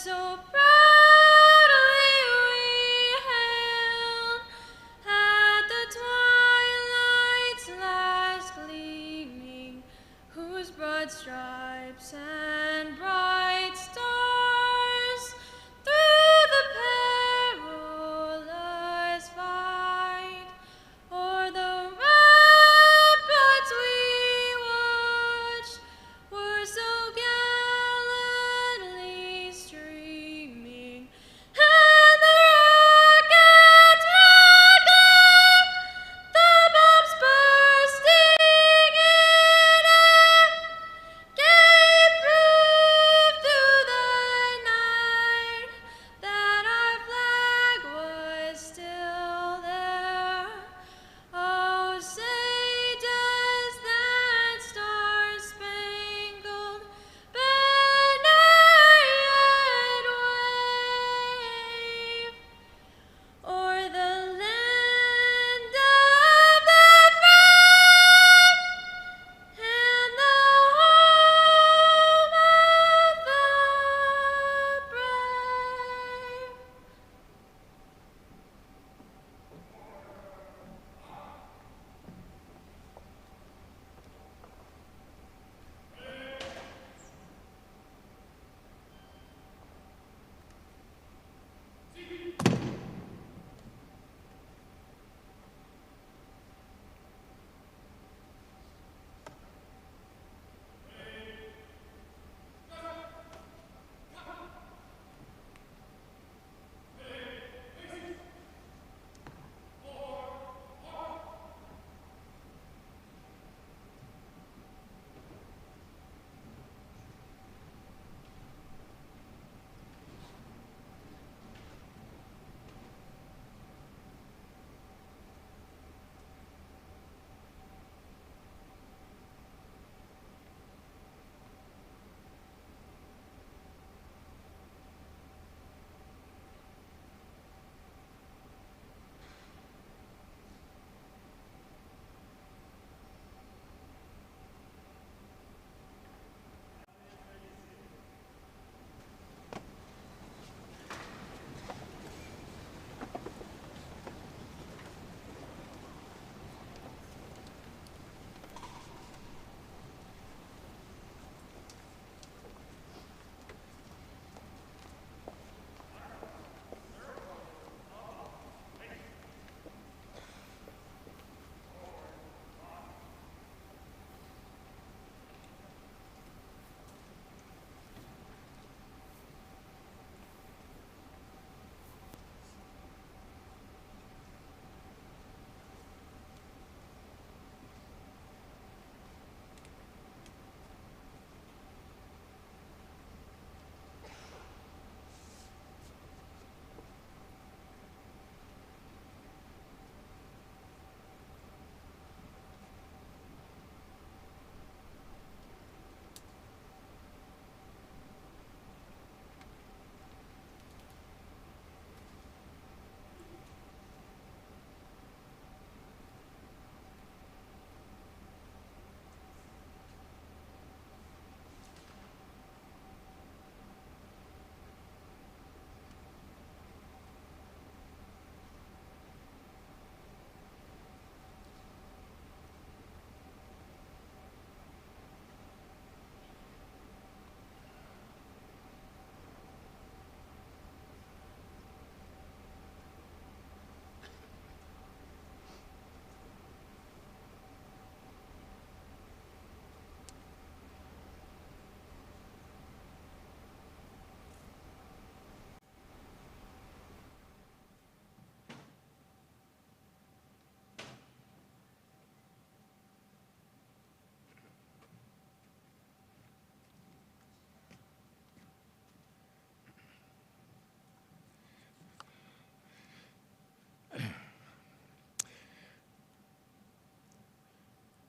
so proudly we hailed at the twilight's last gleaming, whose broad stripes and bright stars through the perilous fight o'er the ramparts we watched were so gallantly streaming, and the rockets rocking, the bombs bursting in air, gave proof through the night that our flag was still there. Oh, say does that star-spangled banner yet wave o'er the land of the free and the home of the brave?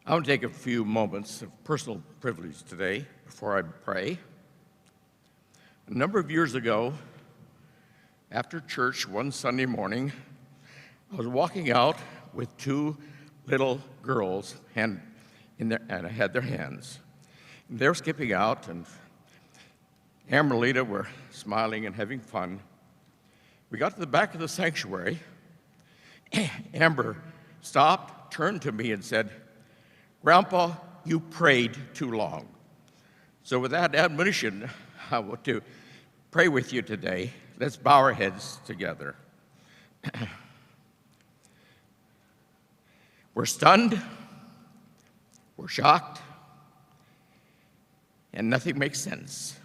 I want to take a few moments of personal privilege today before I pray. A number of years ago, after church one Sunday morning, I was walking out with two little girls and I had their hands. And they were skipping out, Amber and Lita were smiling and having fun. We got to the back of the sanctuary. Amber stopped, turned to me, and said, "Grandpa, you prayed too long." So with that admonition, I want to pray with you today. Let's bow our heads together. We're stunned, we're shocked, and nothing makes sense.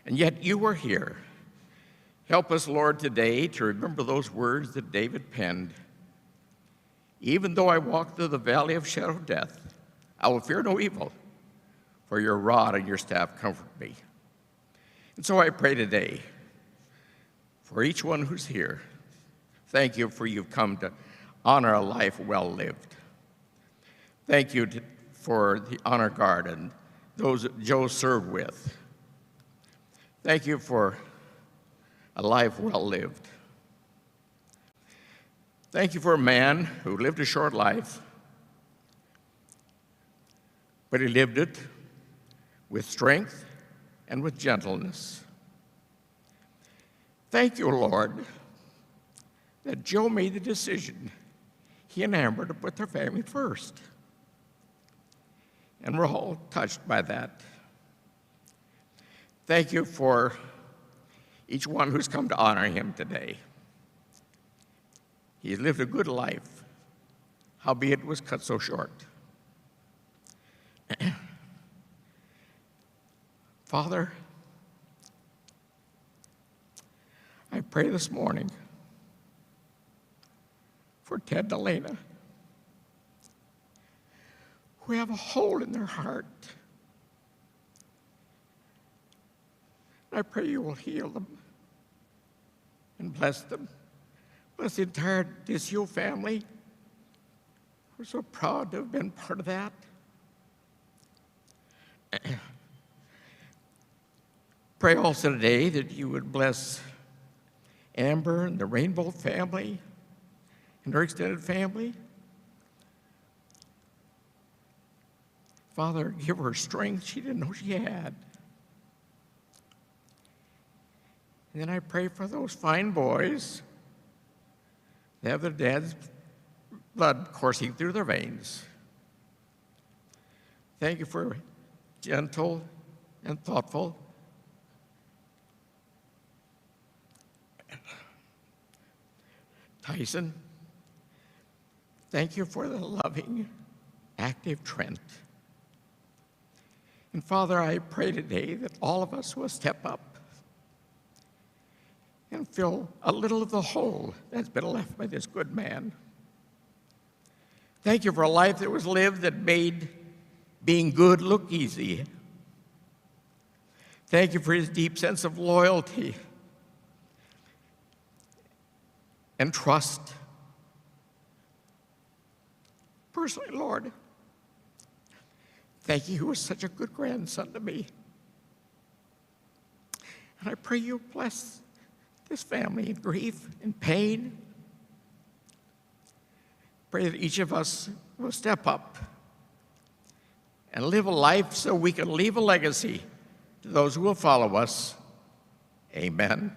And yet you are here. Help us, Lord, today to remember those words that David penned. "Even though I walk through the valley of shadow of death, I will fear no evil, for your rod and your staff comfort me." And so I pray today for each one who's here. Thank you for you've come to honor a life well lived. Thank you for the honor guard and those that Joe served with. Thank you for a life well lived. Thank you for a man who lived a short life, but he lived it with strength and with gentleness. Thank you, Lord, that Joe made the decision, he and Amber, to put their family first. And we're all touched by that. Thank you for each one who's come to honor him today. He lived a good life, howbeit it was cut so short. Father, I pray this morning for Ted and Elena, who have a hole in their heart. I pray you will heal them and bless them. Bless the entire Deccio family. We're so proud to have been part of that. Pray also today that you would bless Amber and the Rainbow family and her extended family. Father, give her strength she didn't know she had. And then I pray for those fine boys that have their dad's blood coursing through their veins. Thank you for gentle and thoughtful. Tyson, thank you for the loving, active Trent. And Father, I pray today that all of us will step up and fill a little of the hole that's been left by this good man. Thank you for a life that was lived that made being good look easy. Thank you for his deep sense of loyalty and trust. Personally, Lord, thank you, he was such a good grandson to me. And I pray you bless this family in grief and pain. Pray that each of us will step up and live a life so we can leave a legacy to those who will follow us. Amen.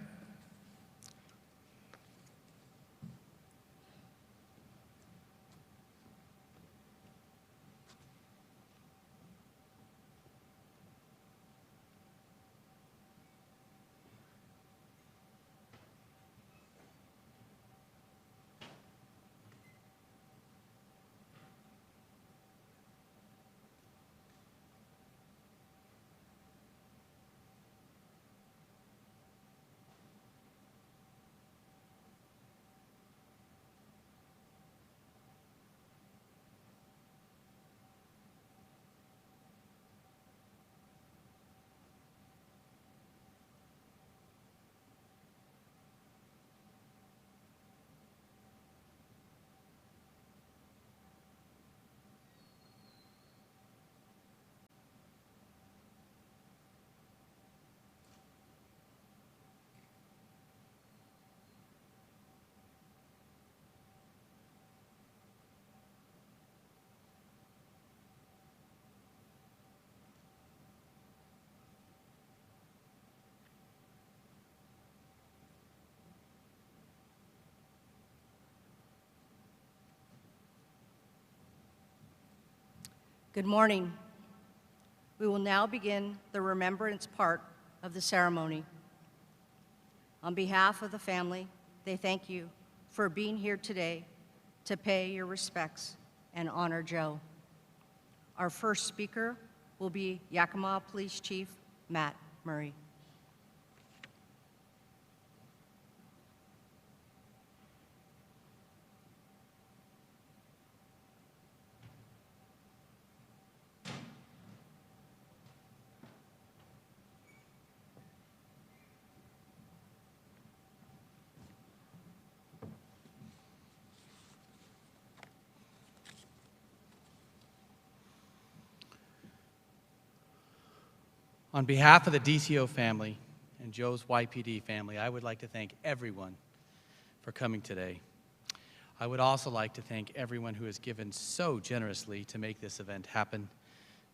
Good morning. We will now begin the remembrance part of the ceremony. On behalf of the family, they thank you for being here today to pay your respects and honor Joe. Our first speaker will be Yakima Police Chief Matt Murray. On behalf of the Deccio family and Joe's YPD family, I would like to thank everyone for coming today. I would also like to thank everyone who has given so generously to make this event happen,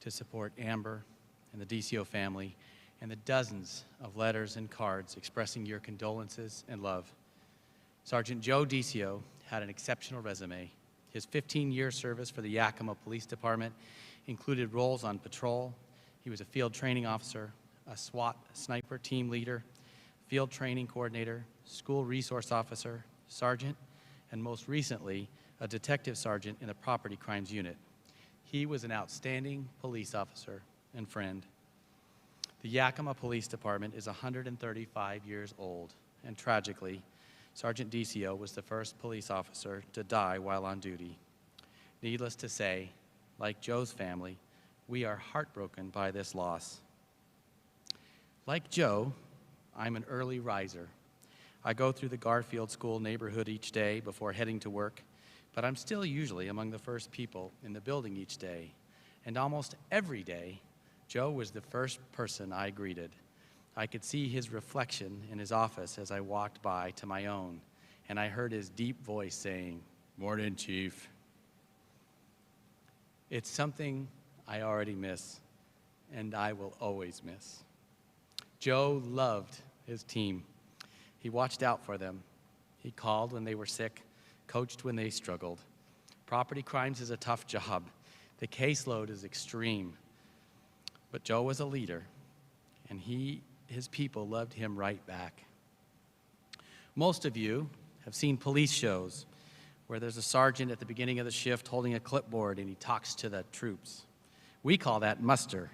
to support Amber and the Deccio family, and the dozens of letters and cards expressing your condolences and love. Sergeant Joe Deccio had an exceptional resume. His 15-year service for the Yakima Police Department included roles on patrol. He was a field training officer, a SWAT sniper team leader, field training coordinator, school resource officer, sergeant, and most recently, a detective sergeant in the property crimes unit. He was an outstanding police officer and friend. The Yakima Police Department is 135 years old, and tragically, Sergeant Deccio was the first police officer to die while on duty. Needless to say, like Joe's family, we are heartbroken by this loss. Like Joe, I'm an early riser. I go through the Garfield School neighborhood each day before heading to work, but I'm still usually among the first people in the building each day. And almost every day, Joe was the first person I greeted. I could see his reflection in his office as I walked by to my own, and I heard his deep voice saying, "Morning, Chief." It's something I already miss, and I will always miss. Joe loved his team. He watched out for them. He called when they were sick, coached when they struggled. Property crimes is a tough job. The caseload is extreme. But Joe was a leader, and his people loved him right back. Most of you have seen police shows where there's a sergeant at the beginning of the shift holding a clipboard and he talks to the troops. We call that muster.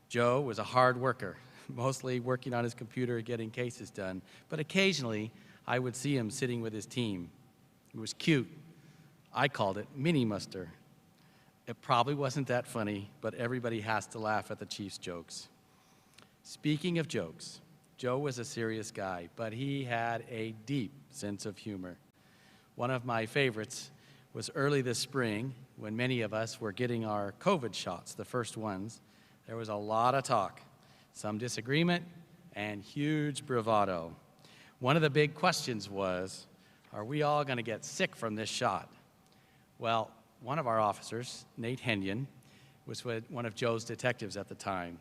Joe was a hard worker, mostly working on his computer getting cases done, but occasionally I would see him sitting with his team. It was cute. I called it mini muster. It probably wasn't that funny, but everybody has to laugh at the chief's jokes. Speaking of jokes, Joe was a serious guy, but he had a deep sense of humor. One of my favorites was early this spring when many of us were getting our COVID shots, the first ones. There was a lot of talk, some disagreement, and huge bravado. One of the big questions was, are we all going to get sick from this shot? Well, one of our officers, Nate Henyon, was one of Joe's detectives at the time.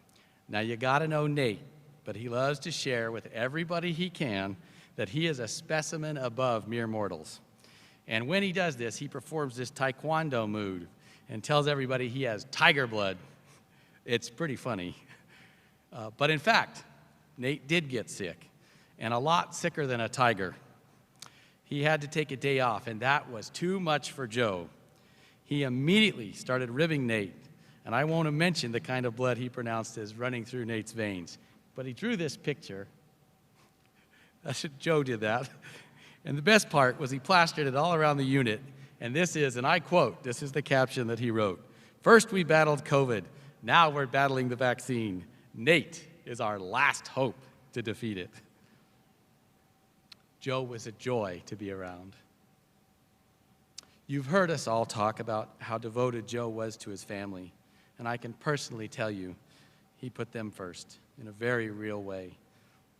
Now, you got to know Nate, but he loves to share with everybody he can that he is a specimen above mere mortals. And when he does this, he performs this taekwondo move and tells everybody he has tiger blood. It's pretty funny. But in fact, Nate did get sick, and a lot sicker than a tiger. He had to take a day off, and that was too much for Joe. He immediately started ribbing Nate, and I won't mention the kind of blood he pronounced as running through Nate's veins. But he drew this picture. That's what Joe did that. And the best part was he plastered it all around the unit. And this is, and I quote, this is the caption that he wrote. "First we battled COVID, now we're battling the vaccine. Nate is our last hope to defeat it." Joe was a joy to be around. You've heard us all talk about how devoted Joe was to his family, and I can personally tell you he put them first in a very real way.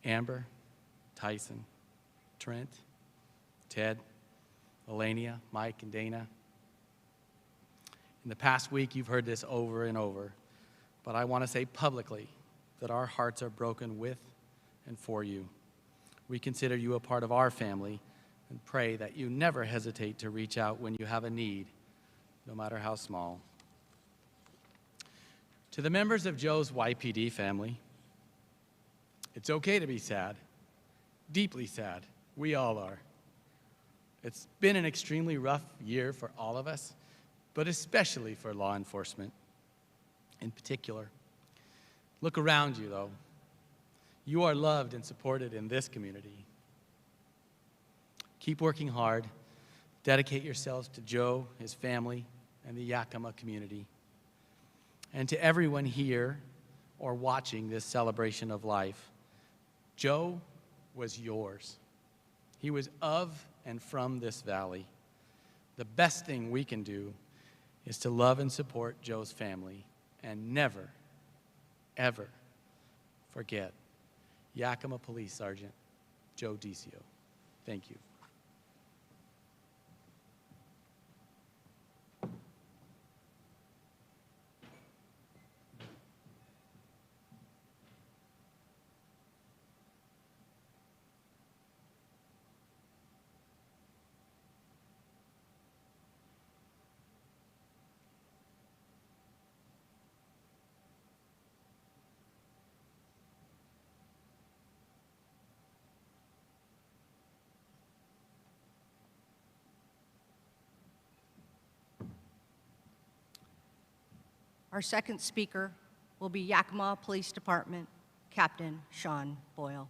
Amber, Tyson, Trent, Ted, Elenia, Mike, and Dana. In the past week, you've heard this over and over, but I want to say publicly that our hearts are broken with and for you. We consider you a part of our family and pray that you never hesitate to reach out when you have a need, no matter how small. To the members of Joe's YPD family, it's okay to be sad, deeply sad. We all are. It's been an extremely rough year for all of us, but especially for law enforcement in particular. Look around you, though. You are loved and supported in this community. Keep working hard. Dedicate yourselves to Joe, his family, and the Yakima community. And to everyone here or watching this celebration of life, Joe was yours. He was of and from this valley. The best thing we can do is to love and support Joe's family and never, ever forget Yakima Police Sergeant Joe Deccio. Thank you. Our second speaker will be Yakima Police Department Captain Sean Boyle.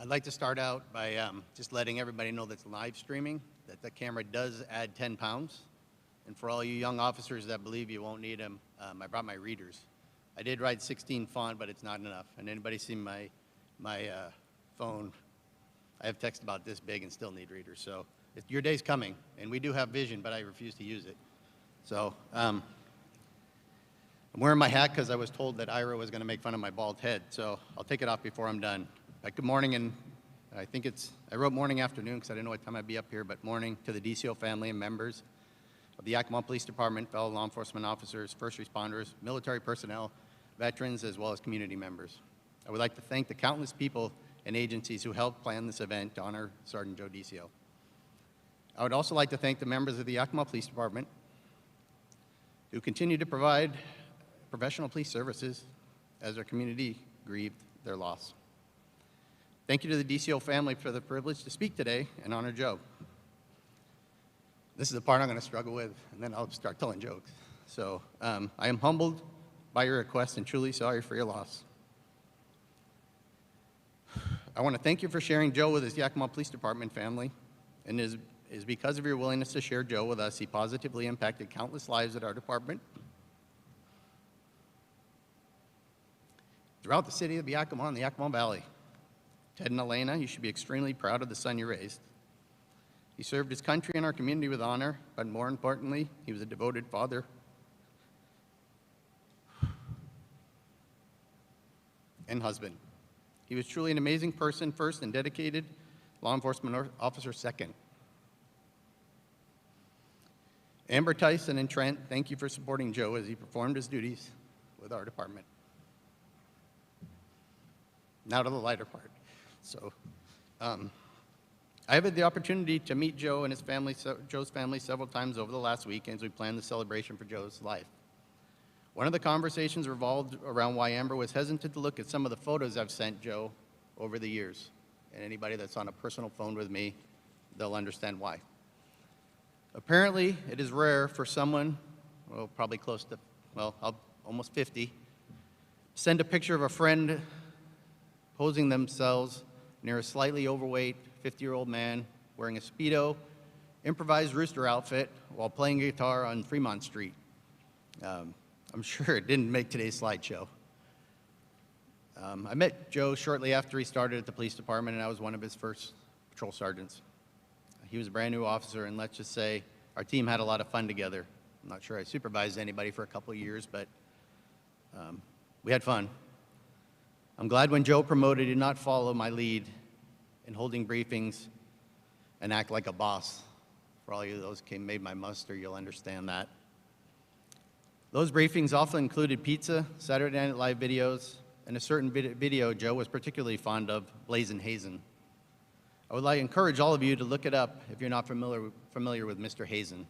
I'd like to start out by just letting everybody know that's live streaming, that the camera does add 10 pounds. And for all you young officers that believe you won't need them, I brought my readers. I did write 16 font, but it's not enough. And anybody seen my phone? I have text about this big and still need readers. So your day's coming. And we do have vision, but I refuse to use it. So I'm wearing my hat because I was told that Ira was going to make fun of my bald head. So I'll take it off before I'm done. Good morning, and I think I wrote morning, afternoon, because I didn't know what time I'd be up here, but morning to the Deccio family and members of the Yakima Police Department, fellow law enforcement officers, first responders, military personnel, veterans, as well as community members. I would like to thank the countless people and agencies who helped plan this event to honor Sergeant Joe Deccio. I would also like to thank the members of the Yakima Police Department who continue to provide professional police services as our community grieved their loss. Thank you to the Deccio family for the privilege to speak today and honor Joe. This is the part I'm going to struggle with, and then I'll start telling jokes. So I am humbled by your request and truly sorry for your loss. I want to thank you for sharing Joe with his Yakima Police Department family, and it is because of your willingness to share Joe with us, he positively impacted countless lives at our department. Throughout the city of Yakima and the Yakima Valley. Ted and Elena, you should be extremely proud of the son you raised. He served his country and our community with honor, but more importantly, he was a devoted father. And husband. He was truly an amazing person first and dedicated law enforcement officer second. Amber, Tyson, and Trent, thank you for supporting Joe as he performed his duties with our department. Now to the lighter part. So, I have had the opportunity to meet Joe and his family, Joe's family several times over the last week as we planned the celebration for Joe's life. One of the conversations revolved around why Amber was hesitant to look at some of the photos I've sent Joe over the years. And anybody that's on a personal phone with me, they'll understand why. Apparently, it is rare for someone, well, probably close to, well, almost 50, send a picture of a friend posing themselves near a slightly overweight 50-year-old man wearing a Speedo, improvised rooster outfit while playing guitar on Fremont Street. I'm sure it didn't make today's slideshow. I met Joe shortly after he started at the police department, and I was one of his first patrol sergeants. He was a brand new officer, and let's just say our team had a lot of fun together. I'm not sure I supervised anybody for a couple of years, but we had fun. I'm glad when Joe promoted he did not follow my lead in holding briefings and act like a boss. For all you those who made my muster, you'll understand that. Those briefings often included pizza, Saturday Night Live videos, and a certain video Joe was particularly fond of, Blazin' Hazen. I would like to encourage all of you to look it up if you're not familiar with Mr. Hazen.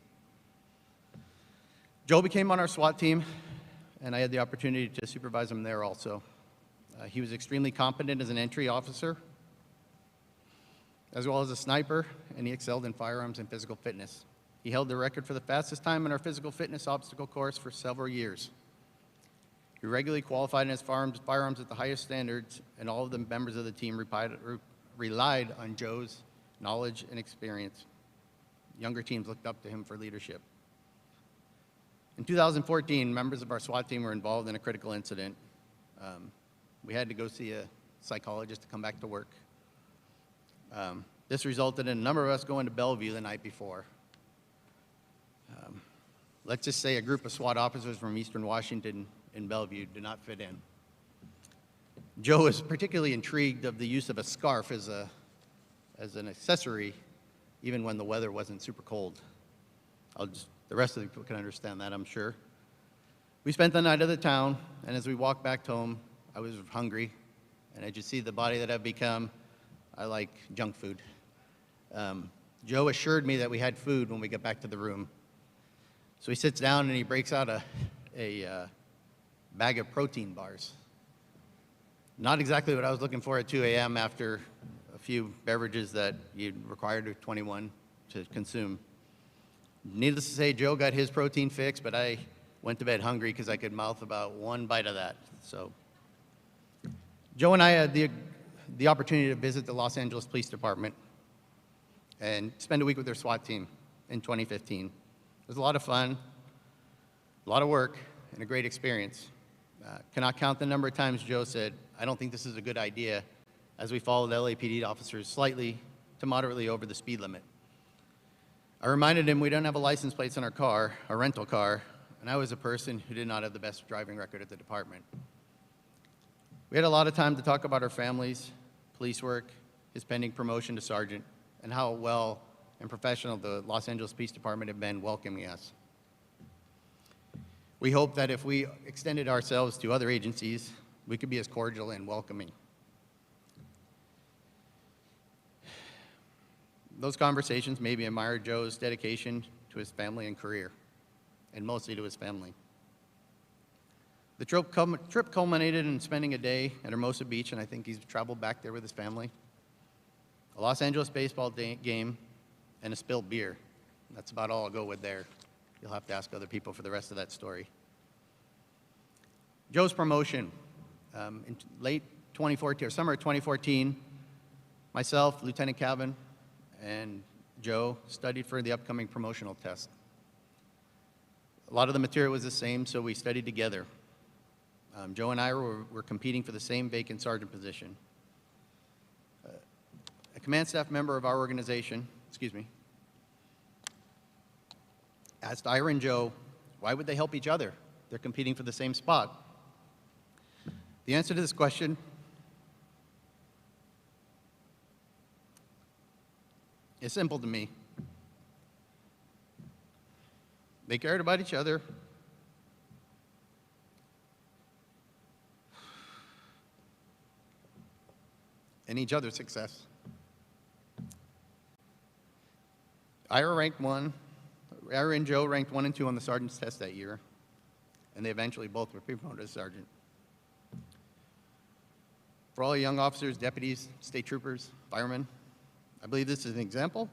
Joe became on our SWAT team, and I had the opportunity to supervise him there also. He was extremely competent as an entry officer, as well as a sniper, and he excelled in firearms and physical fitness. He held the record for the fastest time in our physical fitness obstacle course for several years. He regularly qualified in his firearms at the highest standards, and all of the members of the team relied on Joe's knowledge and experience. Younger teams looked up to him for leadership. In 2014, members of our SWAT team were involved in a critical incident. We had to go see a psychologist to come back to work. This resulted in a number of us going to Bellevue the night before. Let's just say a group of SWAT officers from Eastern Washington in Bellevue did not fit in. Joe was particularly intrigued of the use of a scarf as an accessory, even when the weather wasn't super cold. The rest of the people can understand that, I'm sure. We spent the night at the town, and as we walked back home, I was hungry, and as you see the body that I've become, I like junk food. Joe assured me that we had food when we got back to the room. So he sits down and he breaks out a bag of protein bars. Not exactly what I was looking for at 2 a.m. after a few beverages that you'd required of 21 to consume. Needless to say, Joe got his protein fix, but I went to bed hungry because I could mouth about one bite of that. So Joe and I had the opportunity to visit the Los Angeles Police Department and spend a week with their SWAT team in 2015. It was a lot of fun, a lot of work, and a great experience. Cannot count the number of times Joe said, "I don't think this is a good idea," as we followed LAPD officers slightly to moderately over the speed limit. I reminded him we don't have a license plate on our car, a rental car, and I was a person who did not have the best driving record at the department. We had a lot of time to talk about our families, police work, his pending promotion to sergeant, and how well and professional the Los Angeles Police Department had been welcoming us. We hope that if we extended ourselves to other agencies, we could be as cordial and welcoming. Those conversations made me admire Joe's dedication to his family and career, and mostly to his family. The trip culminated in spending a day at Hermosa Beach, and I think he's traveled back there with his family. A Los Angeles baseball game, and a spilled beer. That's about all I'll go with there. You'll have to ask other people for the rest of that story. Joe's promotion. In late 2014, or summer of 2014, myself, Lieutenant Cavin, and Joe studied for the upcoming promotional test. A lot of the material was the same, so we studied together. Joe and I were competing for the same vacant sergeant position. A command staff member of our organization, asked Ira and Joe, why would they help each other? They're competing for the same spot. The answer to this question is simple to me. They cared about each other. And each other's success. Ira and Joe ranked 1 and 2 on the sergeant's test that year, and they eventually both were promoted as sergeant. For all young officers, deputies, state troopers, firemen, I believe this is an example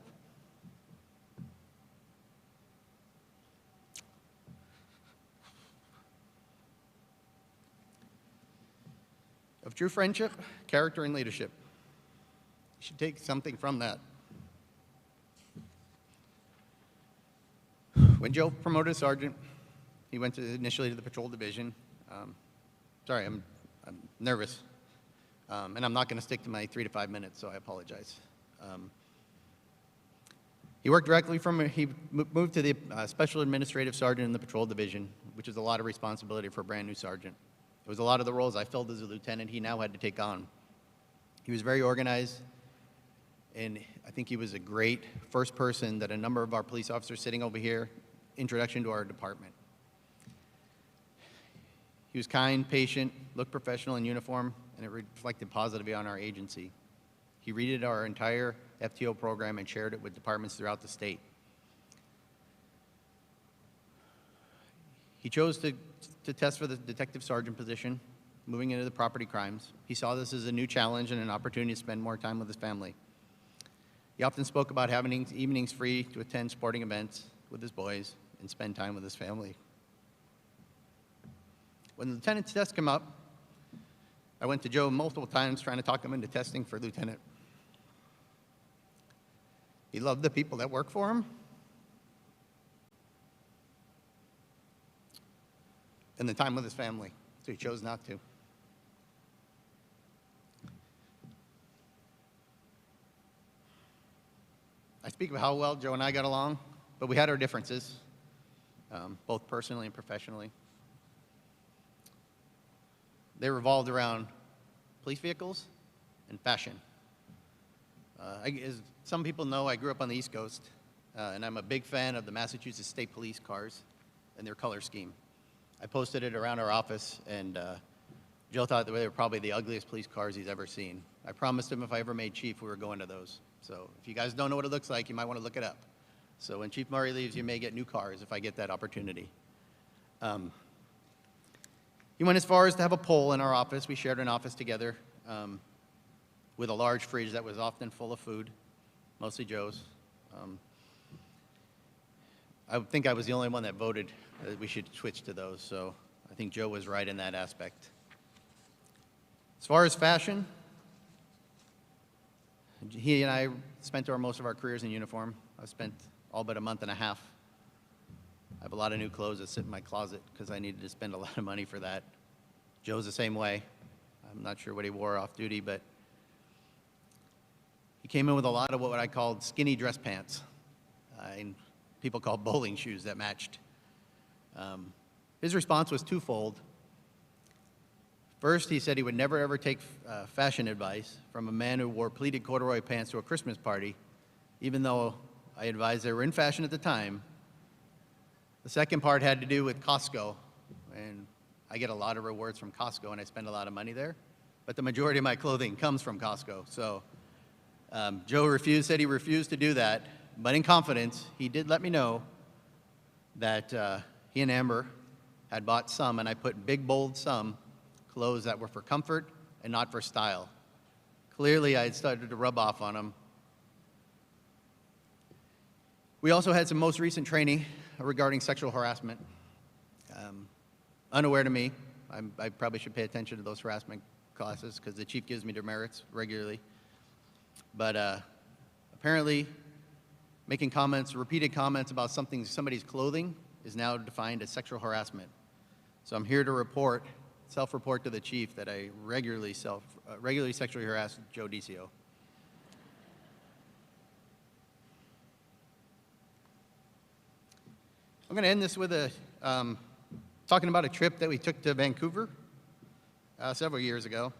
of true friendship, character, and leadership. You should take something from that. When Joe promoted to sergeant, he went initially to the patrol division. Sorry, I'm nervous. And I'm not going to stick to my 3 to 5 minutes, so I apologize. He moved to the special administrative sergeant in the patrol division, which is a lot of responsibility for a brand new sergeant. It was a lot of the roles I filled as a lieutenant he now had to take on. He was very organized, And I think he was a great first person that a number of our police officers sitting over here, introduction to our department. He was kind, patient, looked professional in uniform, and it reflected positively on our agency. He redid our entire FTO program and shared it with departments throughout the state. He chose to test for the detective sergeant position, moving into the property crimes. He saw this as a new challenge and an opportunity to spend more time with his family. He often spoke about having evenings free to attend sporting events with his boys and spend time with his family. When the lieutenant's test came up, I went to Joe multiple times trying to talk him into testing for lieutenant. He loved the people that work for him and the time with his family, so he chose not to. I speak of how well Joe and I got along, but we had our differences, both personally and professionally. They revolved around police vehicles and fashion. As some people know, I grew up on the East Coast, and I'm a big fan of the Massachusetts State Police cars and their color scheme. I posted it around our office, and Joe thought they were probably the ugliest police cars he's ever seen. I promised him if I ever made chief, we were going to those. So if you guys don't know what it looks like, you might want to look it up. So when Chief Murray leaves, you may get new cars if I get that opportunity. He went as far as to have a pole in our office. We shared an office together with a large fridge that was often full of food, mostly Joe's. I think I was the only one that voted that we should switch to those, so I think Joe was right in that aspect. As far as fashion, he and I spent most of our careers in uniform. I spent all but a month and a half. I have a lot of new clothes that sit in my closet because I needed to spend a lot of money for that. Joe's the same way. I'm not sure what he wore off duty, but he came in with a lot of what I called skinny dress pants. And people call bowling shoes that matched. His response was twofold. First, he said he would never ever take fashion advice from a man who wore pleated corduroy pants to a Christmas party, even though I advised they were in fashion at the time. The second part had to do with Costco, and I get a lot of rewards from Costco, and I spend a lot of money there, but the majority of my clothing comes from Costco. So Joe said he refused to do that, but in confidence, he did let me know that he and Amber had bought some, and I put big, bold some, clothes that were for comfort and not for style. Clearly, I had started to rub off on him. We also had some most recent training regarding sexual harassment. Unaware to me, I probably should pay attention to those harassment classes because the chief gives me demerits regularly. But apparently, making comments, repeated comments about somebody's clothing is now defined as sexual harassment. So I'm here to self-report to the chief that I regularly sexually harass Joe Deccio. I'm going to end this with talking about a trip that we took to Vancouver several years ago.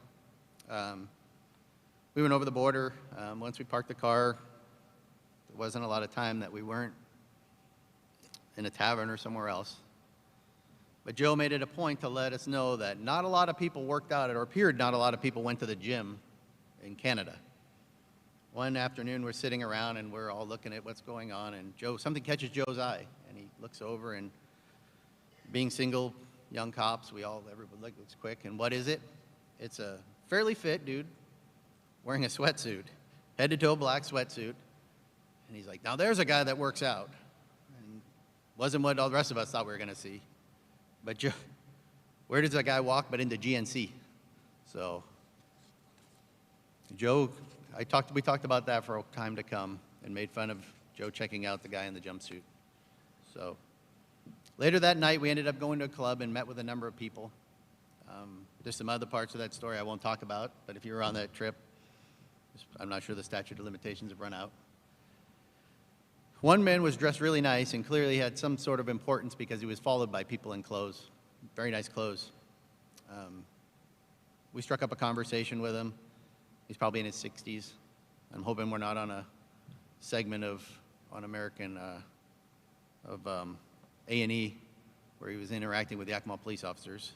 We went over the border. Once we parked the car, there wasn't a lot of time that we weren't in a tavern or somewhere else. But Joe made it a point to let us know that not a lot of people worked out, or appeared not a lot of people went to the gym in Canada. One afternoon, we're sitting around and we're all looking at what's going on, and something catches Joe's eye, and he looks over, and being single, young cops, everybody looks quick, and what is it? It's a fairly fit dude wearing a sweatsuit, head to toe black sweatsuit, and he's like, now there's a guy that works out. And wasn't what all the rest of us thought we were going to see. But Joe, where does that guy walk but into GNC? So Joe, we talked about that for a time to come and made fun of Joe checking out the guy in the jumpsuit. So later that night, we ended up going to a club and met with a number of people. There's some other parts of that story I won't talk about, but if you were on that trip, I'm not sure the statute of limitations have run out. One man was dressed really nice and clearly had some sort of importance because he was followed by people in clothes, very nice clothes. We struck up a conversation with him. He's probably in his 60s. I'm hoping we're not on a segment of On American of A&E where he was interacting with Yakima police officers.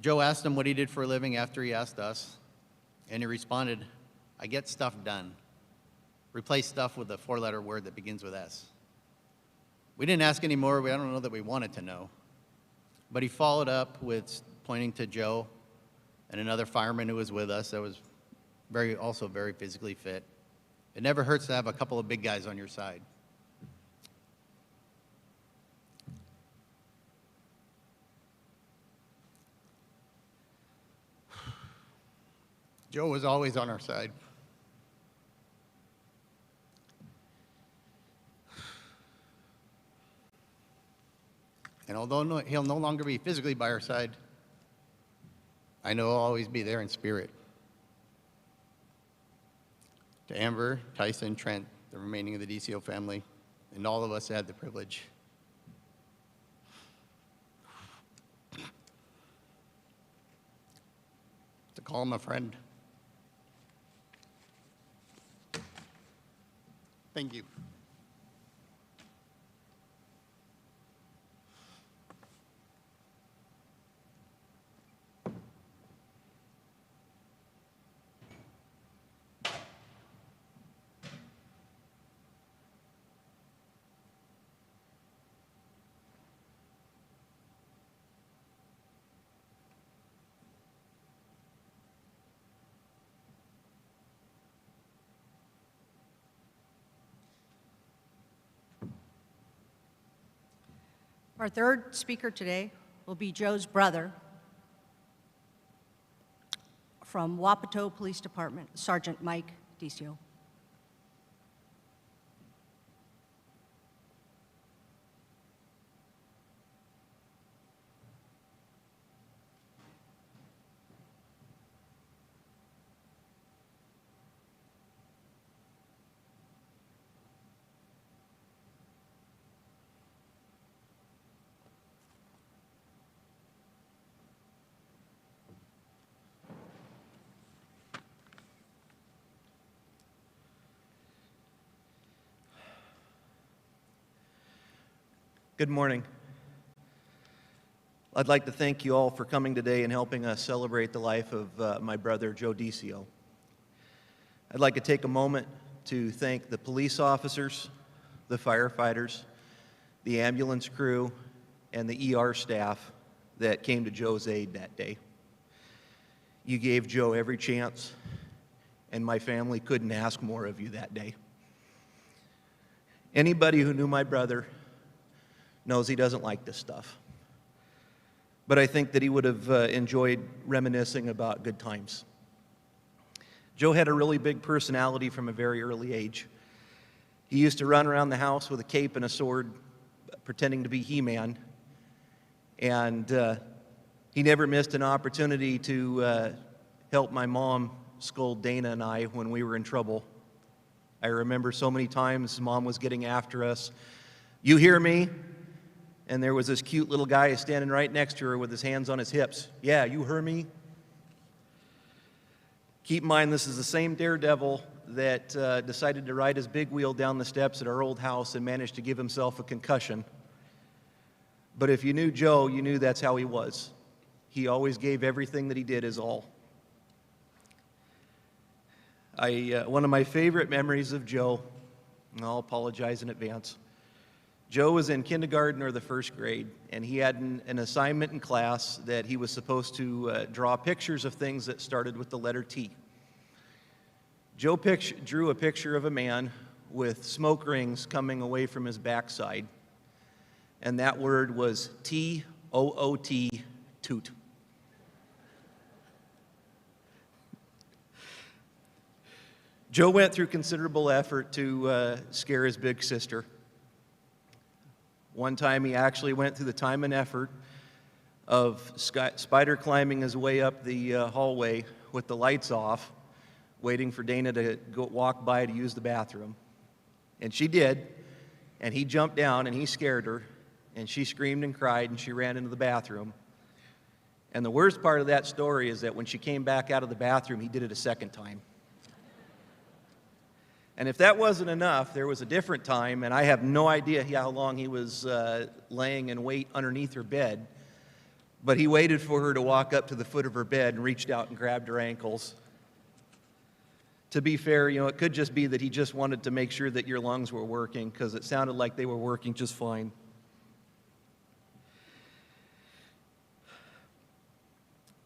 Joe asked him what he did for a living after he asked us, and he responded, "I get stuff done." Replace stuff with a four-letter word that begins with S. We didn't ask any more. I don't know that we wanted to know. But he followed up with pointing to Joe and another fireman who was with us that was also very physically fit. It never hurts to have a couple of big guys on your side. Joe was always on our side. And although he'll no longer be physically by our side, I know he'll always be there in spirit. To Amber, Tyson, Trent, the remaining of the Deccio family, and all of us that had the privilege. To call him a friend. Thank you. Our third speaker today will be Joe's brother from Wapato Police Department, Sergeant Mike Deccio. Good morning. I'd like to thank you all for coming today and helping us celebrate the life of my brother, Joe Deccio. I'd like to take a moment to thank the police officers, the firefighters, the ambulance crew, and the ER staff that came to Joe's aid that day. You gave Joe every chance, and my family couldn't ask more of you that day. Anybody who knew my brother knows he doesn't like this stuff. But I think that he would have enjoyed reminiscing about good times. Joe had a really big personality from a very early age. He used to run around the house with a cape and a sword, pretending to be He-Man. And he never missed an opportunity to help my mom scold Dana and I when we were in trouble. I remember so many times Mom was getting after us. "You hear me?" And there was this cute little guy standing right next to her with his hands on his hips. "Yeah, you heard me?" Keep in mind, this is the same daredevil that decided to ride his big wheel down the steps at our old house and managed to give himself a concussion. But if you knew Joe, you knew that's how he was. He always gave everything that he did his all. One of my favorite memories of Joe, and I'll apologize in advance, Joe was in kindergarten or the first grade, and he had an assignment in class that he was supposed to draw pictures of things that started with the letter T. Joe drew a picture of a man with smoke rings coming away from his backside, and that word was T-O-O-T, toot. Joe went through considerable effort to scare his big sister. One time he actually went through the time and effort of spider climbing his way up the hallway with the lights off, waiting for Dana to walk by to use the bathroom. And she did, and he jumped down and he scared her, and she screamed and cried and she ran into the bathroom. And the worst part of that story is that when she came back out of the bathroom, he did it a second time. And if that wasn't enough, there was a different time, and I have no idea how long he was laying in wait underneath her bed, but he waited for her to walk up to the foot of her bed and reached out and grabbed her ankles. To be fair, it could just be that he just wanted to make sure that your lungs were working, because it sounded like they were working just fine.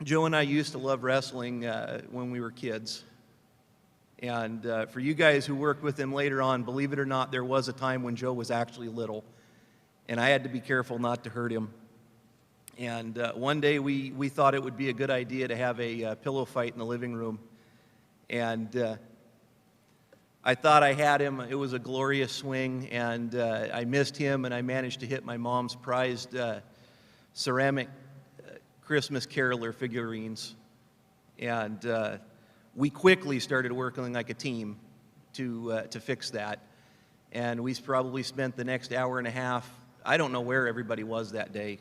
Joe and I used to love wrestling when we were kids. And for you guys who worked with him later on, believe it or not, there was a time when Joe was actually little. And I had to be careful not to hurt him. And one day we thought it would be a good idea to have a pillow fight in the living room. And I thought I had him. It was a glorious swing. And I missed him, and I managed to hit my mom's prized ceramic Christmas caroler figurines. And we quickly started working like a team to fix that. And we probably spent the next hour and a half, I don't know where everybody was that day,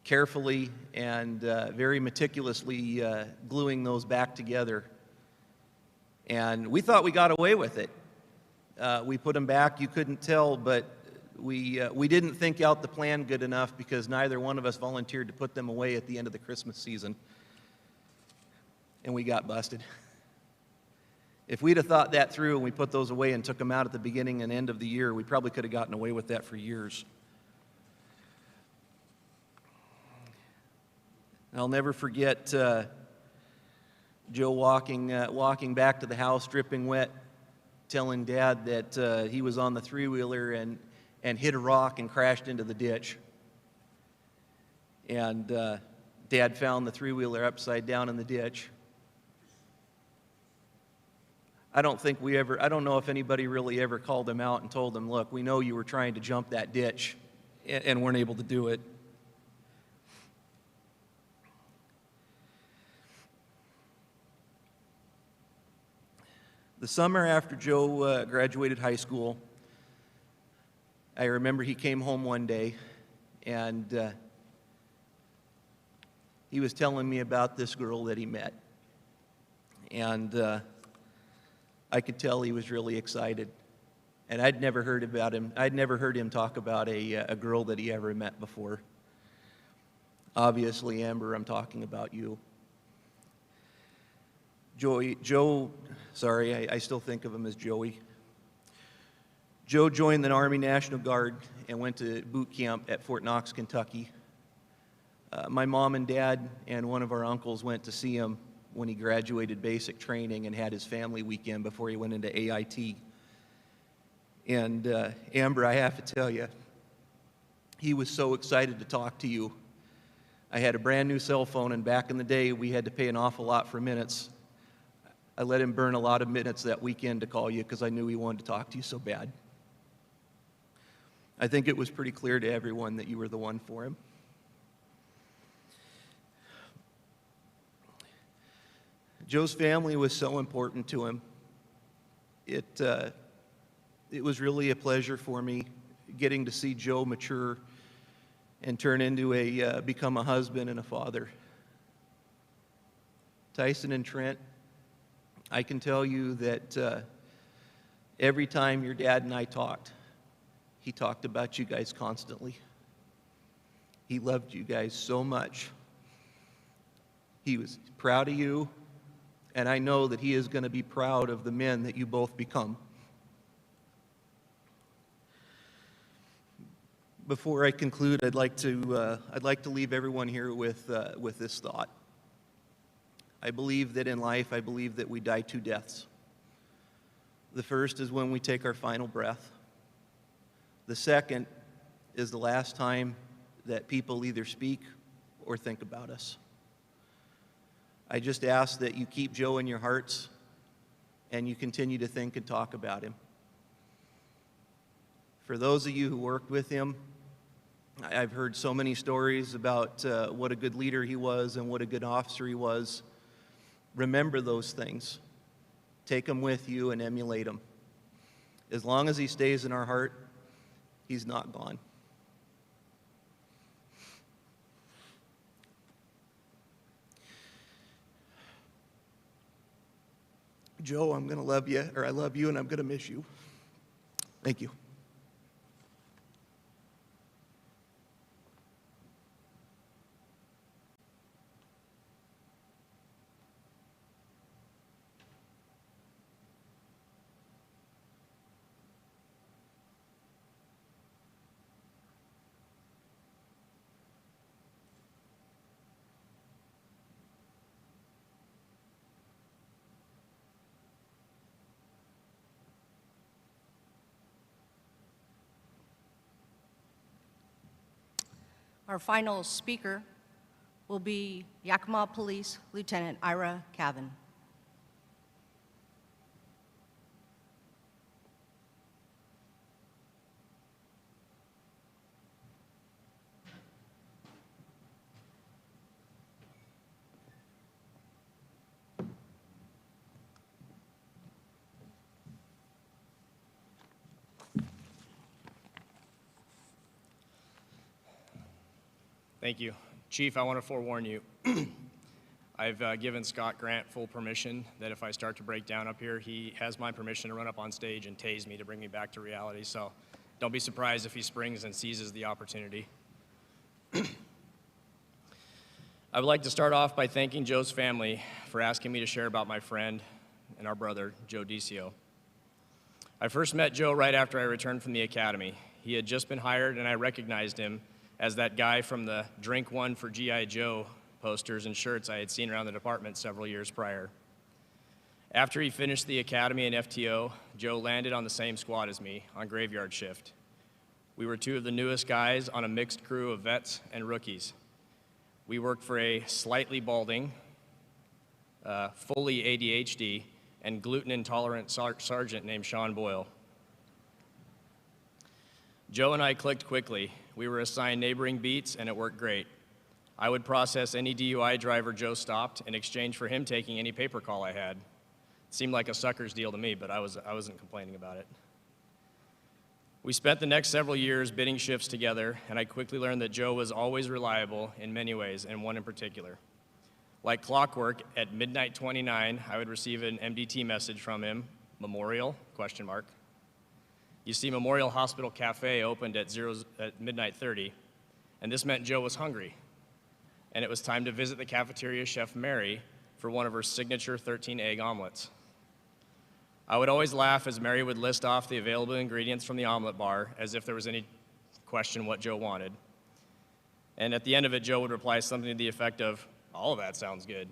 carefully and very meticulously gluing those back together. And we thought we got away with it. We put them back, you couldn't tell, but we didn't think out the plan good enough, because neither one of us volunteered to put them away at the end of the Christmas season. And we got busted. If we'd have thought that through and we put those away and took them out at the beginning and end of the year, we probably could have gotten away with that for years. I'll never forget Joe walking back to the house dripping wet, telling Dad that he was on the three-wheeler and hit a rock and crashed into the ditch. And Dad found the three-wheeler upside down in the ditch. I don't know if anybody really ever called him out and told him, look, we know you were trying to jump that ditch and weren't able to do it. The summer after Joe graduated high school, I remember he came home one day and he was telling me about this girl that he met. And I could tell he was really excited. And I'd never heard him talk about a girl that he ever met before. Obviously, Amber, I'm talking about you. I still think of him as Joey. Joe joined the Army National Guard and went to boot camp at Fort Knox, Kentucky. My mom and dad and one of our uncles went to see him when he graduated basic training and had his family weekend before he went into AIT. And Amber, I have to tell you, he was so excited to talk to you. I had a brand new cell phone, and back in the day, we had to pay an awful lot for minutes. I let him burn a lot of minutes that weekend to call you because I knew he wanted to talk to you so bad. I think it was pretty clear to everyone that you were the one for him. Joe's family was so important to him. It was really a pleasure for me getting to see Joe mature and turn into become a husband and a father. Tyson and Trent, I can tell you that every time your dad and I talked, he talked about you guys constantly. He loved you guys so much. He was proud of you. And I know that he is going to be proud of the men that you both become. Before I conclude, I'd like to leave everyone here with this thought. I believe that in life, I believe that we die two deaths. The first is when we take our final breath. The second is the last time that people either speak or think about us. I just ask that you keep Joe in your hearts and you continue to think and talk about him. For those of you who worked with him, I've heard so many stories about what a good leader he was and what a good officer he was. Remember those things. Take them with you and emulate them. As long as he stays in our heart, he's not gone. Joe, I'm going to love you, or I love you, and I'm going to miss you. Thank you. Our final speaker will be Yakima Police Lieutenant Ira Cavin. Thank you. Chief, I want to forewarn you. I've given Scott Grant full permission that if I start to break down up here, he has my permission to run up on stage and tase me to bring me back to reality. So don't be surprised if he springs and seizes the opportunity. I would like to start off by thanking Joe's family for asking me to share about my friend and our brother, Joe Deccio. I first met Joe right after I returned from the academy. He had just been hired, and I recognized him as that guy from the Drink One for G.I. Joe posters and shirts I had seen around the department several years prior. After he finished the academy and FTO, Joe landed on the same squad as me on graveyard shift. We were two of the newest guys on a mixed crew of vets and rookies. We worked for a slightly balding, fully ADHD, and gluten-intolerant sergeant named Sean Boyle. Joe and I clicked quickly. We were assigned neighboring beats, and it worked great. I would process any DUI driver Joe stopped in exchange for him taking any paper call I had. It seemed like a sucker's deal to me, but I wasn't complaining about it. We spent the next several years bidding shifts together, and I quickly learned that Joe was always reliable in many ways, and one in particular. Like clockwork, at midnight 29, I would receive an MDT message from him, Memorial, ? You see, Memorial Hospital Cafe opened at midnight 30, and this meant Joe was hungry, and it was time to visit the cafeteria chef Mary for one of her signature 13-egg omelets. I would always laugh as Mary would list off the available ingredients from the omelet bar as if there was any question what Joe wanted. And at the end of it, Joe would reply something to the effect of, "All of that sounds good."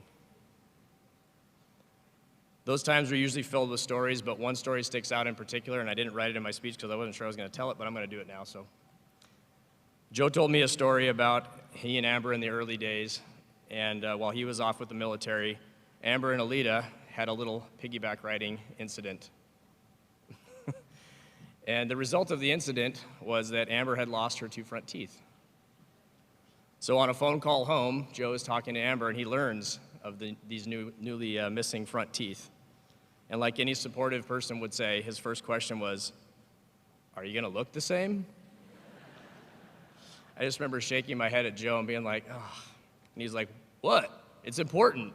Those times were usually filled with stories, but one story sticks out in particular, and I didn't write it in my speech because I wasn't sure I was going to tell it, but I'm going to do it now. So, Joe told me a story about he and Amber in the early days, and while he was off with the military, Amber and Alita had a little piggyback riding incident. And the result of the incident was that Amber had lost her 2 front teeth. So on a phone call home, Joe is talking to Amber, and he learns of these newly missing front teeth. And like any supportive person would say, his first question was, "Are you gonna look the same?" I just remember shaking my head at Joe and being like, "Oh," and he's like, "What? It's important."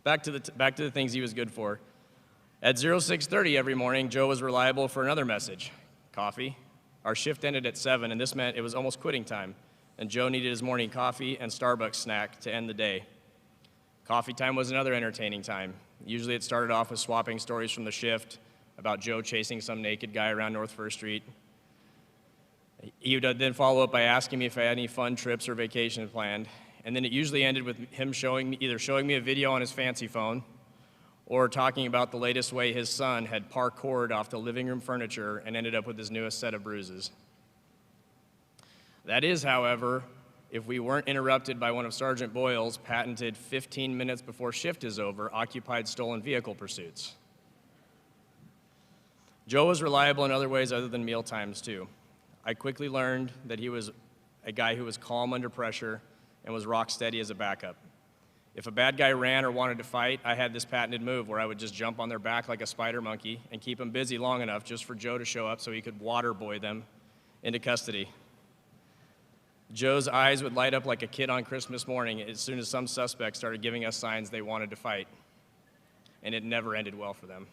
Back to the things he was good for. At 06:30 every morning, Joe was reliable for another message, coffee. Our shift ended at 7, and this meant it was almost quitting time, and Joe needed his morning coffee and Starbucks snack to end the day. Coffee time was another entertaining time. Usually it started off with swapping stories from the shift about Joe chasing some naked guy around North First Street. He would then follow up by asking me if I had any fun trips or vacations planned, and then it usually ended with him either showing me a video on his fancy phone or talking about the latest way his son had parkoured off the living room furniture and ended up with his newest set of bruises. That is, however, if we weren't interrupted by one of Sergeant Boyle's patented 15 minutes before shift is over, occupied stolen vehicle pursuits. Joe was reliable in other ways other than meal times, too. I quickly learned that he was a guy who was calm under pressure and was rock steady as a backup. If a bad guy ran or wanted to fight, I had this patented move where I would just jump on their back like a spider monkey and keep them busy long enough just for Joe to show up so he could water boy them into custody. Joe's eyes would light up like a kid on Christmas morning as soon as some suspects started giving us signs they wanted to fight, and it never ended well for them.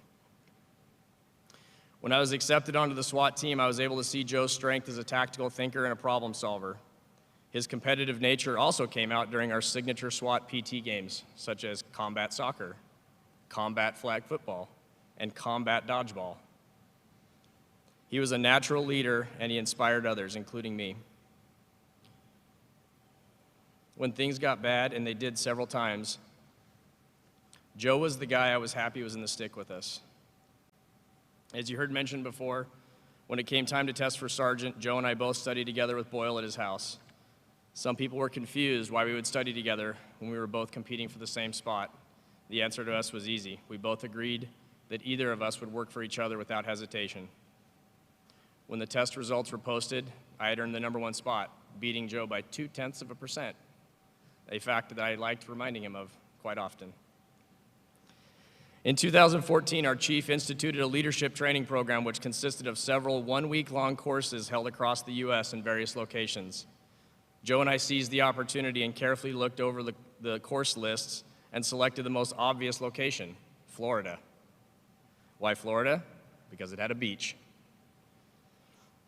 When I was accepted onto the SWAT team, I was able to see Joe's strength as a tactical thinker and a problem solver. His competitive nature also came out during our signature SWAT PT games, such as combat soccer, combat flag football, and combat dodgeball. He was a natural leader, and he inspired others, including me. When things got bad, and they did several times, Joe was the guy I was happy was in the stick with us. As you heard mentioned before, when it came time to test for sergeant, Joe and I both studied together with Boyle at his house. Some people were confused why we would study together when we were both competing for the same spot. The answer to us was easy. We both agreed that either of us would work for each other without hesitation. When the test results were posted, I had earned the #1 spot, beating Joe by 0.2%, a fact that I liked reminding him of quite often. In 2014, our chief instituted a leadership training program which consisted of several one-week-long courses held across the U.S. in various locations. Joe and I seized the opportunity and carefully looked over the course lists and selected the most obvious location, Florida. Why Florida? Because it had a beach.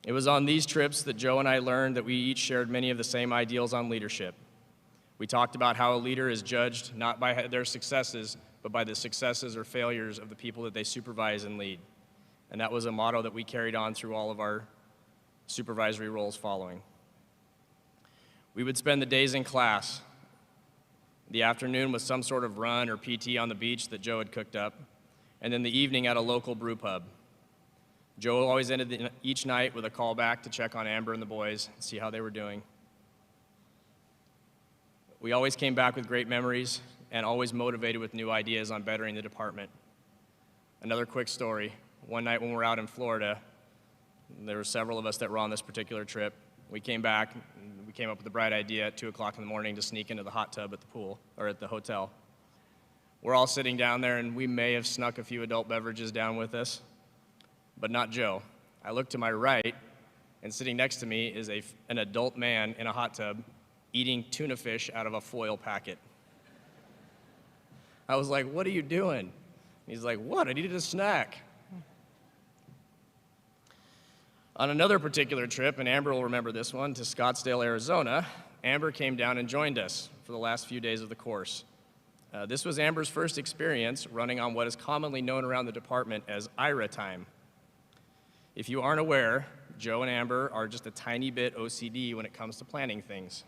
It was on these trips that Joe and I learned that we each shared many of the same ideals on leadership. We talked about how a leader is judged not by their successes, but by the successes or failures of the people that they supervise and lead. And that was a motto that we carried on through all of our supervisory roles following. We would spend the days in class, the afternoon with some sort of run or PT on the beach that Joe had cooked up, and then the evening at a local brew pub. Joe always ended each night with a call back to check on Amber and the boys and see how they were doing. We always came back with great memories and always motivated with new ideas on bettering the department. Another quick story. One night when we were out in Florida, there were several of us that were on this particular trip. We came back, and we came up with the bright idea at 2 o'clock in the morning to sneak into the hot tub at the pool, or at the hotel. We're all sitting down there, and we may have snuck a few adult beverages down with us, but not Joe. I look to my right, and sitting next to me is an adult man in a hot tub eating tuna fish out of a foil packet. I was like, "What are you doing?" He's like, "What? I needed a snack." On another particular trip, and Amber will remember this one, to Scottsdale, Arizona, Amber came down and joined us for the last few days of the course. This was Amber's first experience running on what is commonly known around the department as Ira time. If you aren't aware, Joe and Amber are just a tiny bit OCD when it comes to planning things.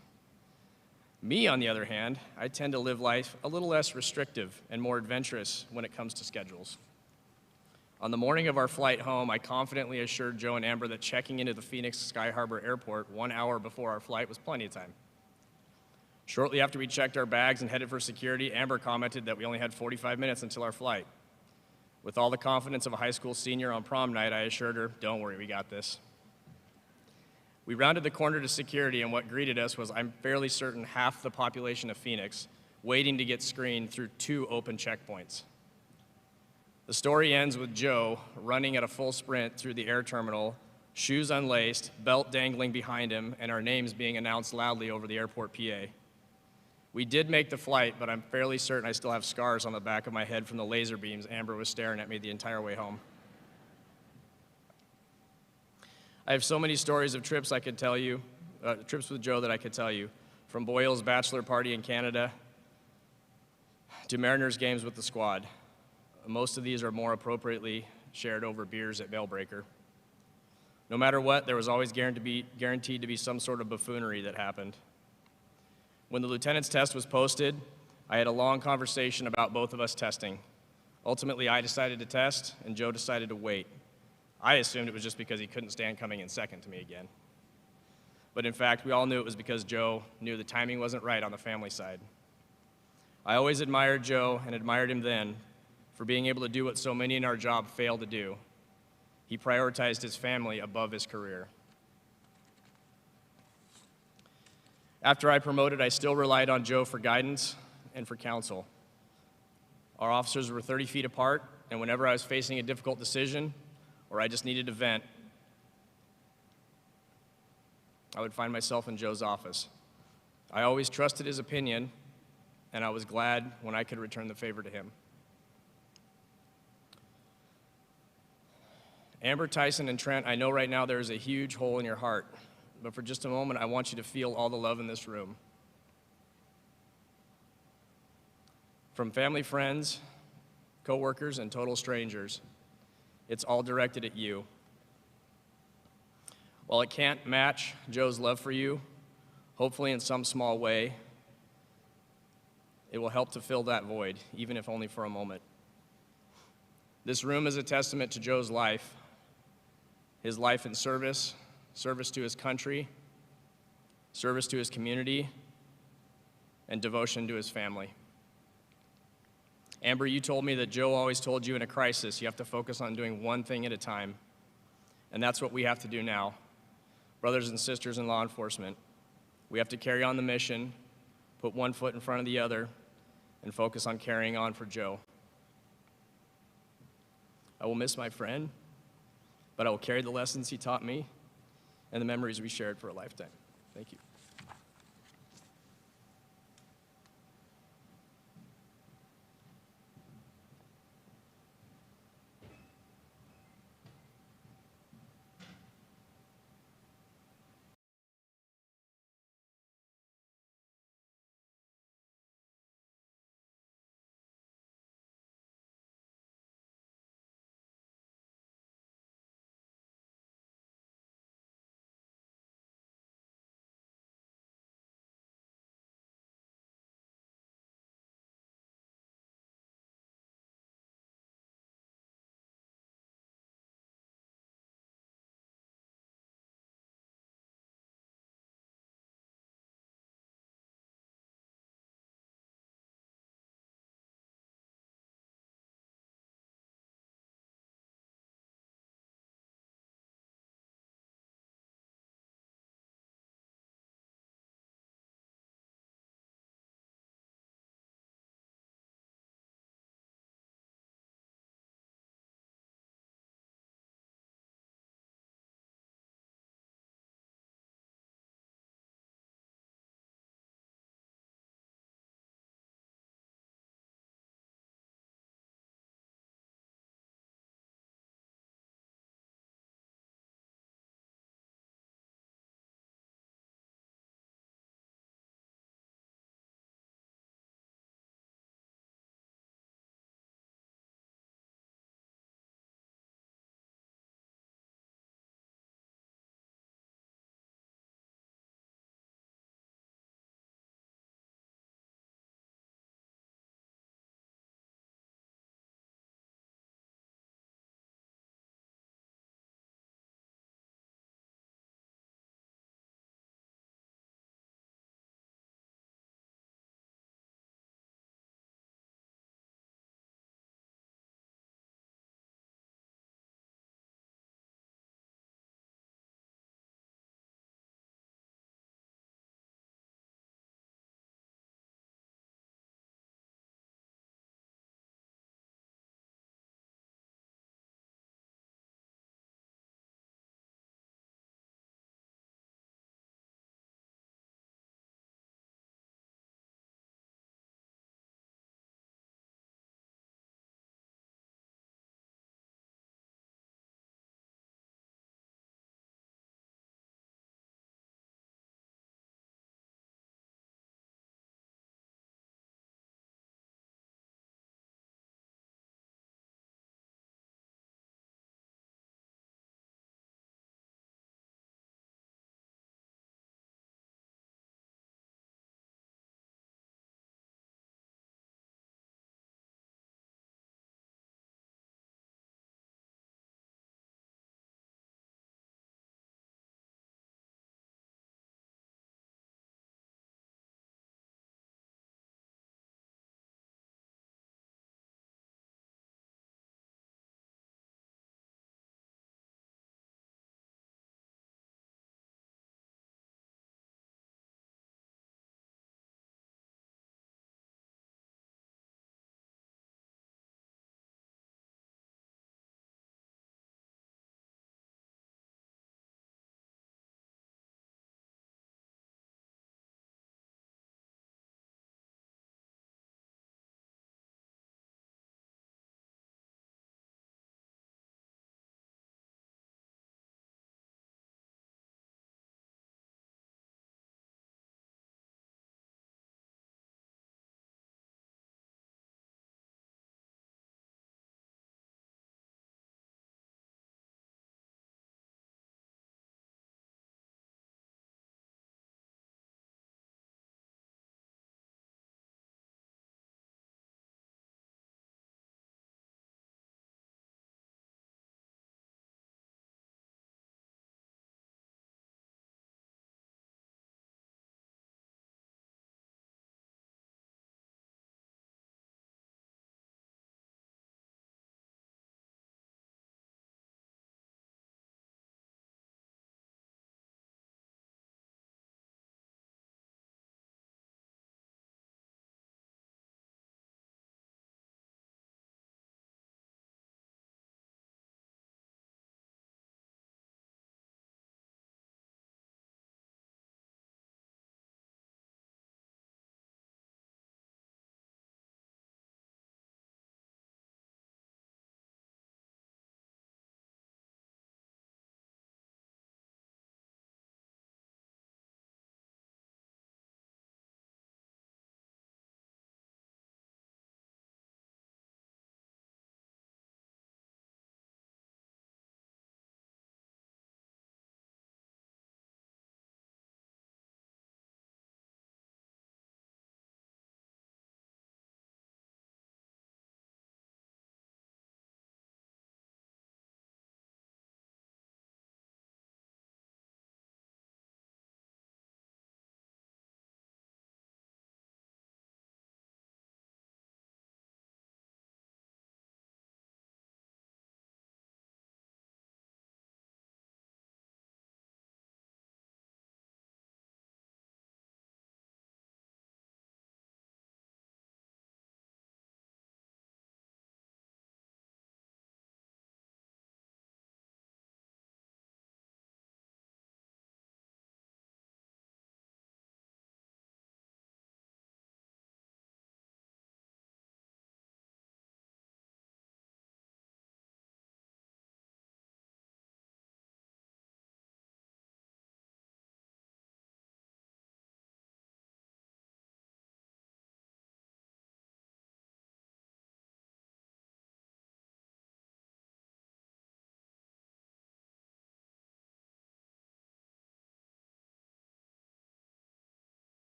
Me, on the other hand, I tend to live life a little less restrictive and more adventurous when it comes to schedules. On the morning of our flight home, I confidently assured Joe and Amber that checking into the Phoenix Sky Harbor Airport 1 hour before our flight was plenty of time. Shortly after we checked our bags and headed for security, Amber commented that we only had 45 minutes until our flight. With all the confidence of a high school senior on prom night, I assured her, "Don't worry, we got this." We rounded the corner to security, and what greeted us was, I'm fairly certain, half the population of Phoenix waiting to get screened through 2 open checkpoints. The story ends with Joe running at a full sprint through the air terminal, shoes unlaced, belt dangling behind him, and our names being announced loudly over the airport PA. We did make the flight, but I'm fairly certain I still have scars on the back of my head from the laser beams Amber was staring at me the entire way home. I have so many stories of trips I could tell you, trips with Joe that I could tell you, from Boyle's bachelor party in Canada to Mariners games with the squad. Most of these are more appropriately shared over beers at Bellbreaker. No matter what, there was always guaranteed to be some sort of buffoonery that happened. When the lieutenant's test was posted, I had a long conversation about both of us testing. Ultimately, I decided to test, and Joe decided to wait. I assumed it was just because he couldn't stand coming in second to me again. But in fact, we all knew it was because Joe knew the timing wasn't right on the family side. I always admired Joe and admired him then for being able to do what so many in our job fail to do. He prioritized his family above his career. After I promoted, I still relied on Joe for guidance and for counsel. Our officers were 30 feet apart, and whenever I was facing a difficult decision or I just needed to vent, I would find myself in Joe's office. I always trusted his opinion, and I was glad when I could return the favor to him. Amber, Tyson, and Trent, I know right now there is a huge hole in your heart, but for just a moment, I want you to feel all the love in this room. From family, friends, coworkers, and total strangers, it's all directed at you. While it can't match Joe's love for you, hopefully in some small way, it will help to fill that void, even if only for a moment. This room is a testament to Joe's life, his life in service, service to his country, service to his community, and devotion to his family. Amber, you told me that Joe always told you in a crisis you have to focus on doing one thing at a time, and that's what we have to do now. Brothers and sisters in law enforcement, we have to carry on the mission, put one foot in front of the other, and focus on carrying on for Joe. I will miss my friend, but I will carry the lessons he taught me and the memories we shared for a lifetime. Thank you.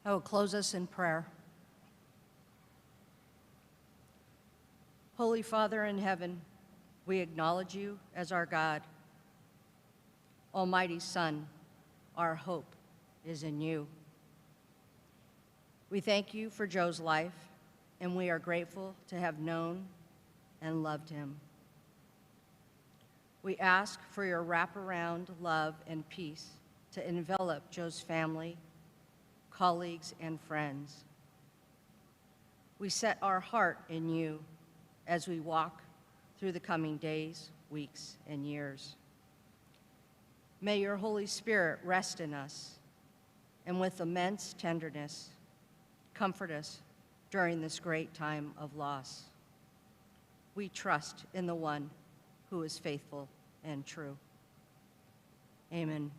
I will close us in prayer. Holy Father in heaven, we acknowledge you as our God. Almighty Son, our hope is in you. We thank you for Joe's life, and we are grateful to have known and loved him. We ask for your wraparound love and peace to envelop Joe's family, colleagues, and friends. We set our heart in you as we walk through the coming days, weeks, and years. May your Holy Spirit rest in us, and with immense tenderness, comfort us during this great time of loss. We trust in the one who is faithful and true. Amen.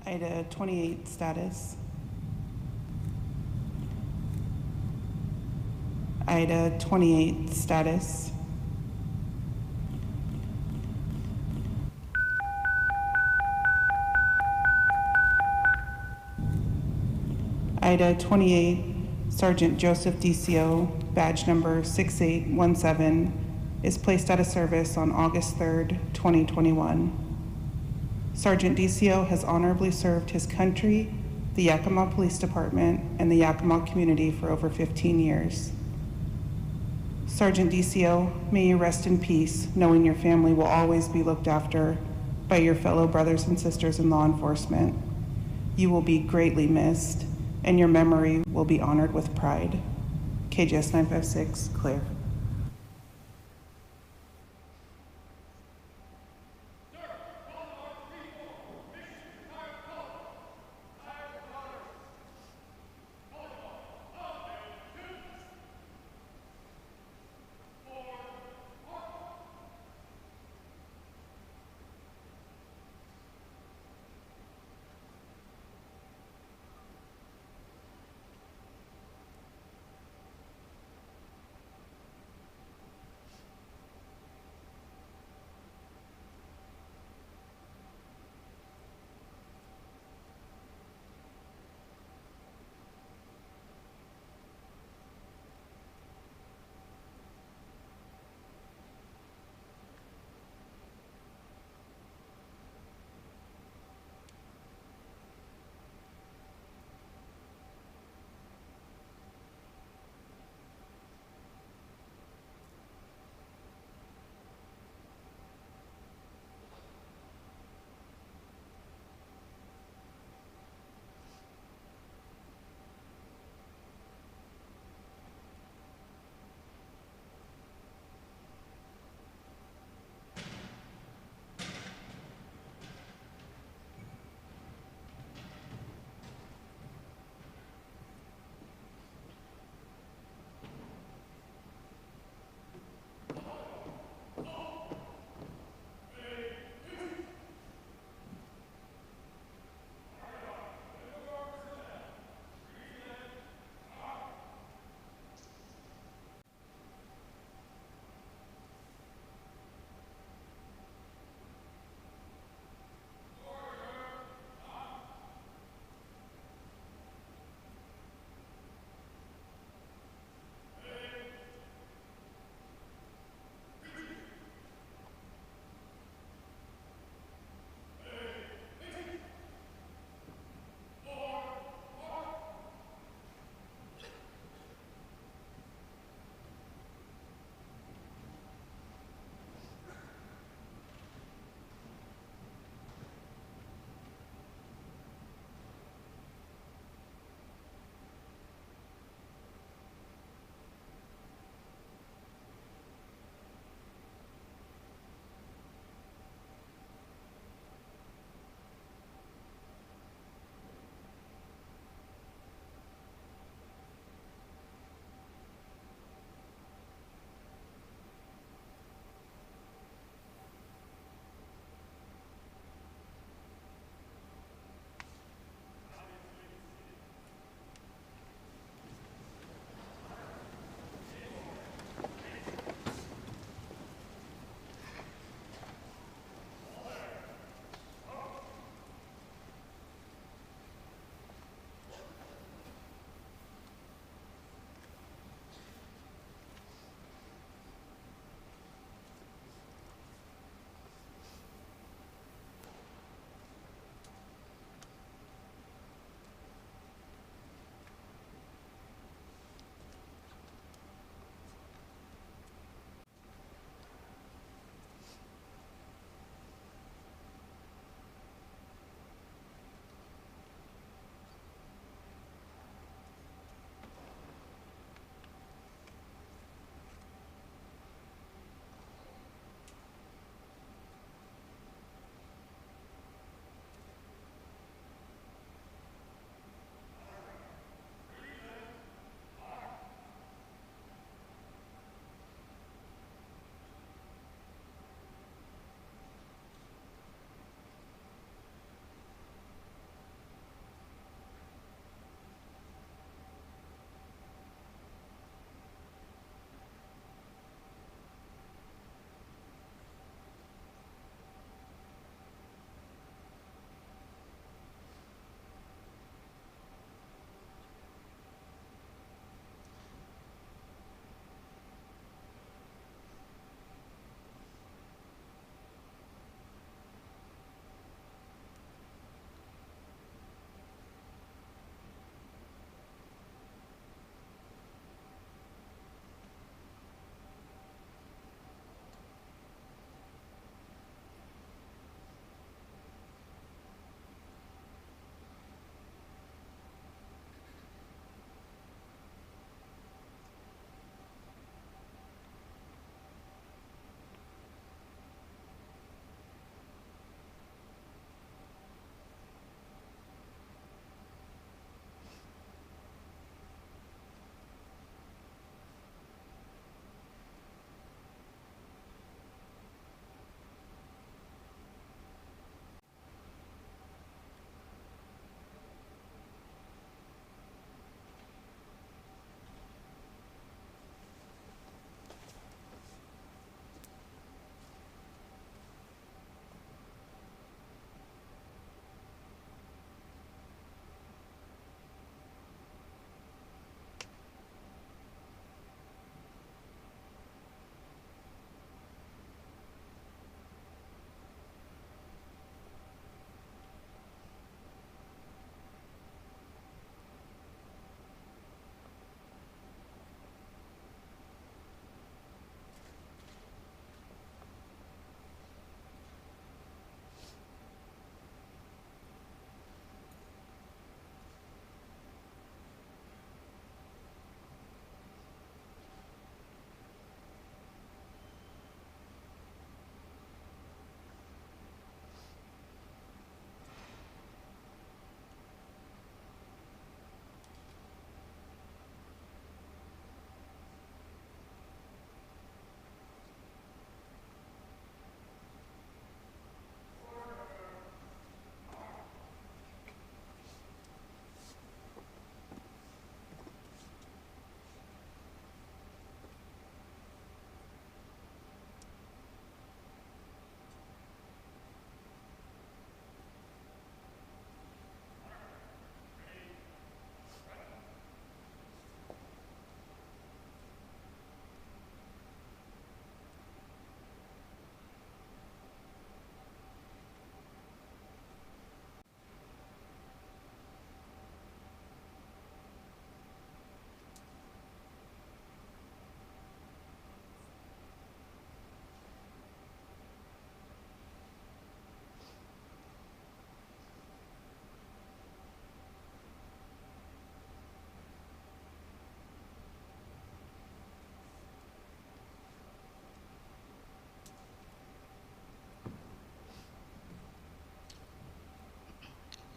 Ida 28 status. Ida 28 status. Ida 28, Sergeant Joseph Deccio, badge number 6817, is placed out of service on August 3rd, 2021. Sergeant Deccio has honorably served his country, the Yakima Police Department, and the Yakima community for over 15 years. Sergeant Deccio, may you rest in peace, knowing your family will always be looked after by your fellow brothers and sisters in law enforcement. You will be greatly missed, and your memory will be honored with pride. KJS 956, clear.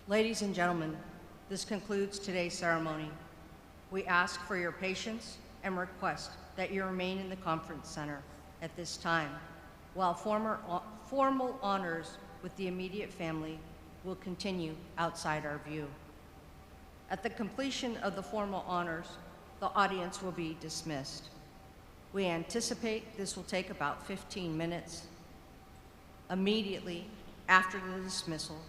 Ladies and gentlemen, this concludes today's ceremony. We ask for your patience and request that you remain in the conference center at this time, while formal honors with the immediate family will continue outside our view. At the completion of the formal honors, the audience will be dismissed. We anticipate this will take about 15 minutes. Immediately after the dismissal,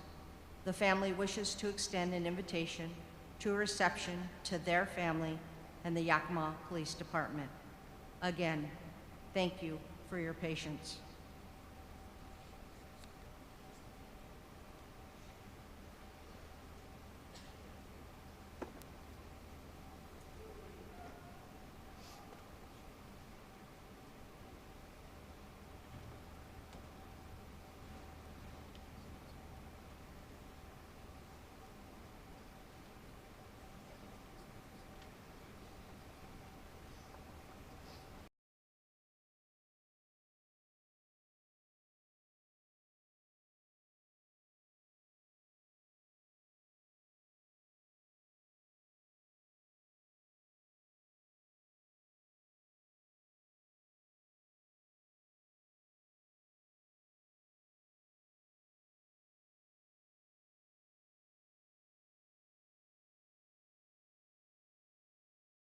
the family wishes to extend an invitation to a reception to their family and the Yakima Police Department. Again, thank you for your patience.